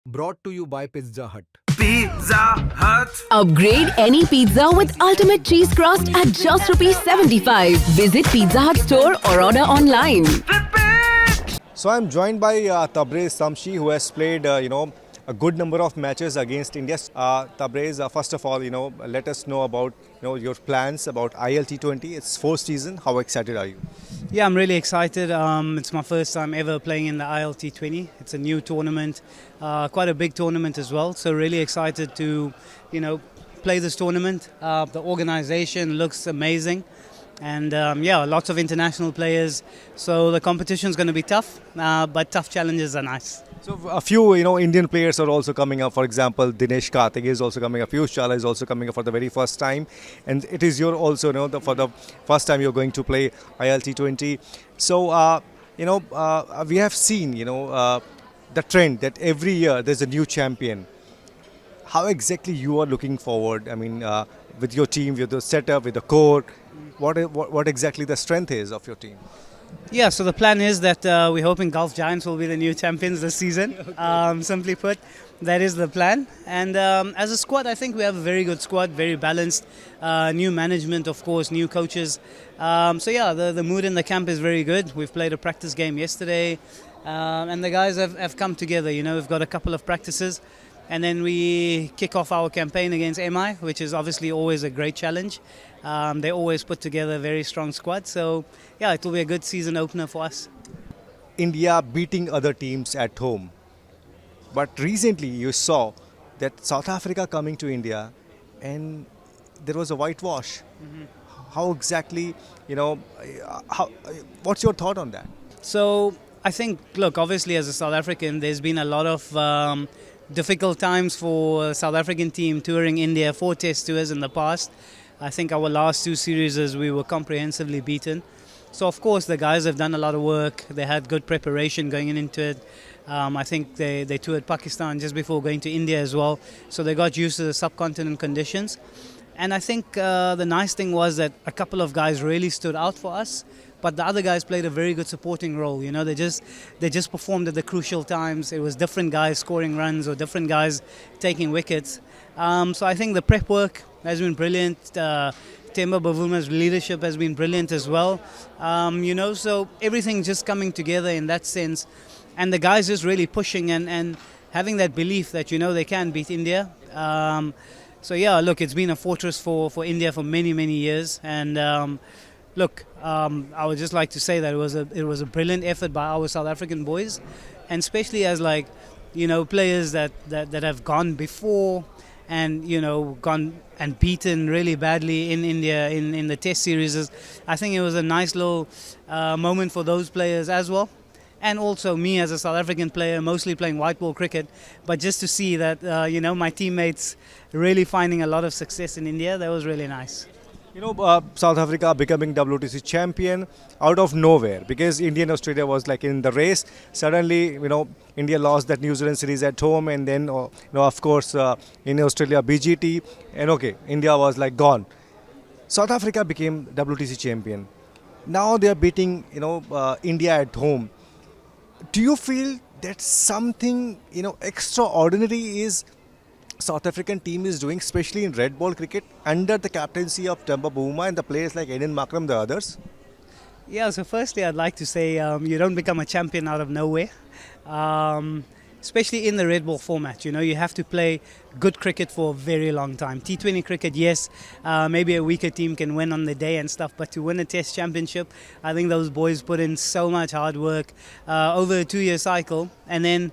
Brought to you by Pizza Hut. Pizza Hut. Upgrade any pizza with ultimate cheese crust at just rupees 75. Visit Pizza Hut store or order online. So I'm joined by Tabrez Samshi, who has played, a good number of matches against India. Tabrez, first of all, let us know about, your plans about ILT20. It's fourth season. How excited are you? Yeah, I'm really excited. It's my first time ever playing in the ILT20. It's a new tournament, quite a big tournament as well. So really excited to, play this tournament. The organization looks amazing. And lots of international players. So the competition is going to be tough, but tough challenges are nice. So a few, Indian players are also coming up. For example, Dinesh Karthik is also coming up. Piyush Chawla is also coming up for the very first time. And it is your also, for the first time you're going to play ILT20. So, we have seen, the trend that every year there's a new champion. How exactly you are looking forward? I mean, with your team, with the setup, with the core, what exactly the strength is of your team? Yeah, so the plan is that we're hoping Gulf Giants will be the new champions this season. Simply put, that is the plan. And as a squad, I think we have a very good squad, very balanced. New management, of course, new coaches. The mood in the camp is very good. We've played a practice game yesterday, and the guys have come together. We've got a couple of practices. And then we kick off our campaign against MI, which is obviously always a great challenge. They always put together a very strong squad. So, it will be a good season opener for us. India beating other teams at home. But recently you saw that South Africa coming to India and there was a whitewash. Mm-hmm. How exactly, what's your thought on that? So, I think, look, obviously as a South African, there's been a lot of difficult times for a South African team touring India, 4 test tours in the past. I think our last 2 series we were comprehensively beaten. So of course the guys have done a lot of work. They had good preparation going into it. I think they toured Pakistan just before going to India as well. So they got used to the subcontinent conditions. And I think the nice thing was that a couple of guys really stood out for us. But the other guys played a very good supporting role. They just performed at the crucial times. It was different guys scoring runs or different guys taking wickets. So I think the prep work has been brilliant. Temba Bavuma's leadership has been brilliant as well. So everything just coming together in that sense. And the guys just really pushing and having that belief that, they can beat India. It's been a fortress for India for many, many years. And I would just like to say that it was a brilliant effort by our South African boys, and especially as players that have gone before and gone and beaten really badly in India in the Test series. I think it was a nice little moment for those players as well, and also me as a South African player, mostly playing white ball cricket, but just to see that my teammates really finding a lot of success in India, that was really nice. South Africa becoming WTC champion out of nowhere because India and Australia was like in the race. Suddenly, India lost that New Zealand series at home, and then, of course, in Australia, BGT, and India was like gone. South Africa became WTC champion. Now they are beating, India at home. Do you feel that something, extraordinary is South African team is doing, especially in red ball cricket, under the captaincy of Temba Bavuma and the players like Aiden Markram, the others? Yeah, so firstly, I'd like to say you don't become a champion out of nowhere, especially in the red ball format. You have to play good cricket for a very long time. T20 cricket, yes, maybe a weaker team can win on the day and stuff, but to win a Test championship, I think those boys put in so much hard work over a 2-year cycle, and then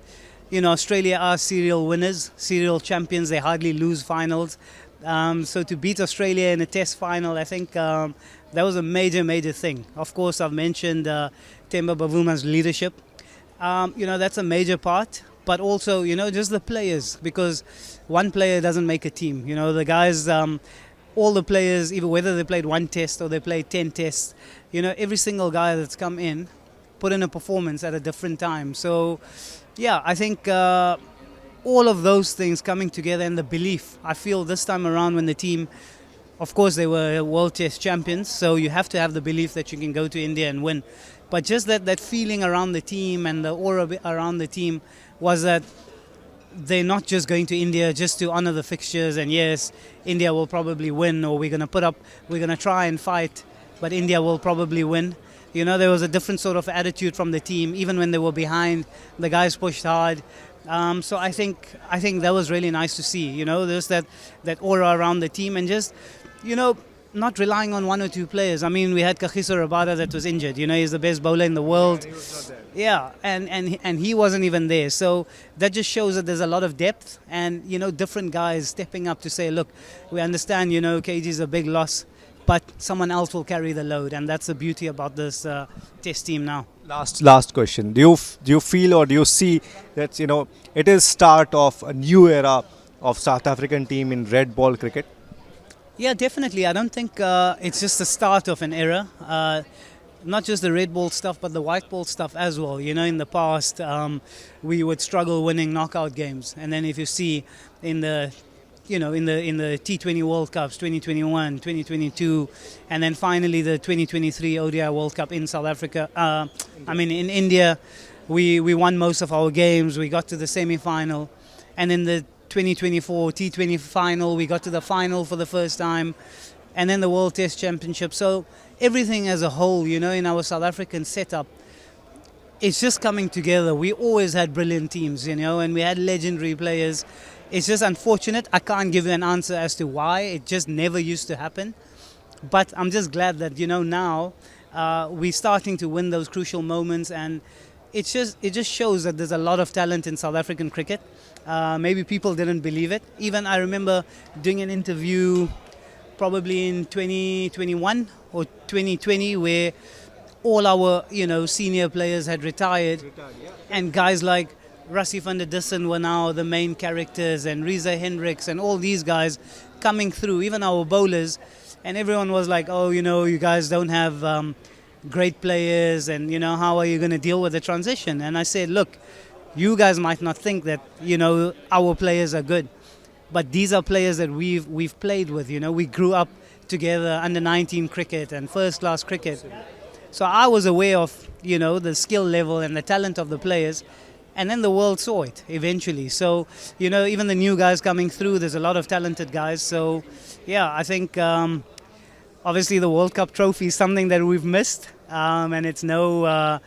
Australia are serial winners, serial champions. They hardly lose finals. So to beat Australia in a Test final, I think that was a major, major thing. Of course, I've mentioned Temba Bavuma's leadership. That's a major part. But also, just the players, because one player doesn't make a team. The guys, all the players, even whether they played 1 test or they played 10 tests, every single guy that's come in put in a performance at a different time. So, I think all of those things coming together and the belief, I feel this time around when the team, of course they were World Test champions, so you have to have the belief that you can go to India and win. But just that feeling around the team and the aura around the team was that they're not just going to India just to honor the fixtures and yes, India will probably win or we're going to try and fight, but India will probably win. You know, there was a different sort of attitude from the team. Even when they were behind, the guys pushed hard. So I think that was really nice to see. You know, there's that aura around the team and just, you know, not relying on one or two players. I mean, we had Kagiso Rabada that was injured. You know, he's the best bowler in the world. He was not there. Yeah, and he wasn't even there. So that just shows that there's a lot of depth and, you know, different guys stepping up to say, look, we understand, you know, KG is a big loss, but someone else will carry the load. And that's the beauty about this test team now. Last question. Do you feel or do you see that, you know, it is start of a new era of South African team in red ball cricket? Yeah, definitely. I don't think it's just the start of an era. Not just the red ball stuff, but the white ball stuff as well. You know, in the past, we would struggle winning knockout games. And then if you see in the T20 World Cups, 2021, 2022, and then finally the 2023 ODI World Cup in South Africa, in India, we won most of our games. We got to the semi-final. And in the 2024 T20 final, we got to the final for the first time. And then the World Test Championship. So everything as a whole, you know, in our South African setup, it's just coming together. We always had brilliant teams, you know, and we had legendary players. It's just unfortunate. I can't give you an answer as to why. It just never used to happen. But I'm just glad that, you know, now we're starting to win those crucial moments. And it just shows that there's a lot of talent in South African cricket. Maybe people didn't believe it. Even I remember doing an interview probably in 2021 or 2020 where all our, you know, senior players had retired. And guys like Rassie van der Dussen were now the main characters and Reza Hendricks and all these guys coming through, even our bowlers. And everyone was like, oh, you know, you guys don't have great players and, you know, how are you going to deal with the transition? And I said, look, you guys might not think that, you know, our players are good. But these are players that we've played with, you know. We grew up together under 19 cricket and first class cricket. So I was aware of, you know, the skill level and the talent of the players. And then the world saw it eventually. So, you know, even the new guys coming through, there's a lot of talented guys. So, yeah, I think obviously the World Cup trophy is something that we've missed. And it's no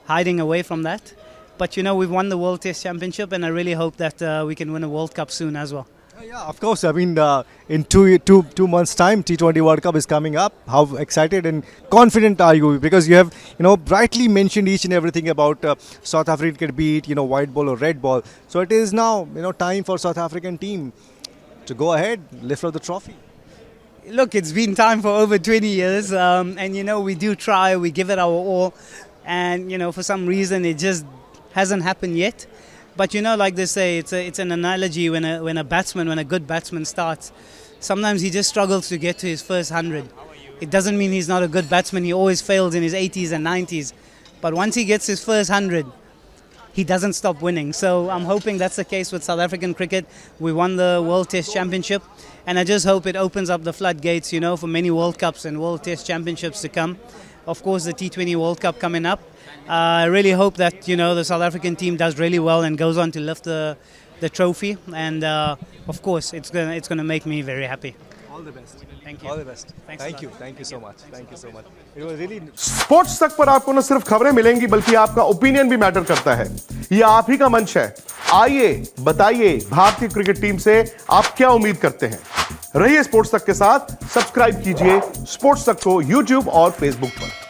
hiding away from that. But, you know, we've won the World Test Championship and I really hope that we can win a World Cup soon as well. Yeah, of course. I mean, in two months' time, T20 World Cup is coming up. How excited and confident are you? Because you have, you know, rightly mentioned each and everything about South African beat, you know, white ball or red ball. So it is now, you know, time for South African team to go ahead, lift up the trophy. Look, it's been time for over 20 years, and you know, we do try, we give it our all, and you know, for some reason, it just hasn't happened yet. But you know, like they say, it's an analogy when a good batsman starts, sometimes he just struggles to get to his first 100. It doesn't mean he's not a good batsman. He always fails in his 80s and 90s. But once he gets his first 100, he doesn't stop winning. So I'm hoping that's the case with South African cricket. We won the World Test Championship, and I just hope it opens up the floodgates, you know, for many World Cups and World Test Championships to come. Of course, the T20 World Cup coming up. I really hope that, you know, the South African team does really well and goes on to lift the trophy. And of course, it's gonna make me very happy. All the best. Thank you. All the best. Thanks a Thank lot. you. Thank you so much. Thank you so much. It was really. Sports तक पर आपको न सिर्फ खबरें मिलेंगी बल्कि आपका opinion भी मैटर करता है। ये आप ही का मंच है। आइए बताइए भारतीय क्रिकेट टीम से आप क्या उम्मीद करते हैं। रहिए स्पोर्ट्स तक के साथ, सब्सक्राइब कीजिए स्पोर्ट्स तक को YouTube और Facebook पर।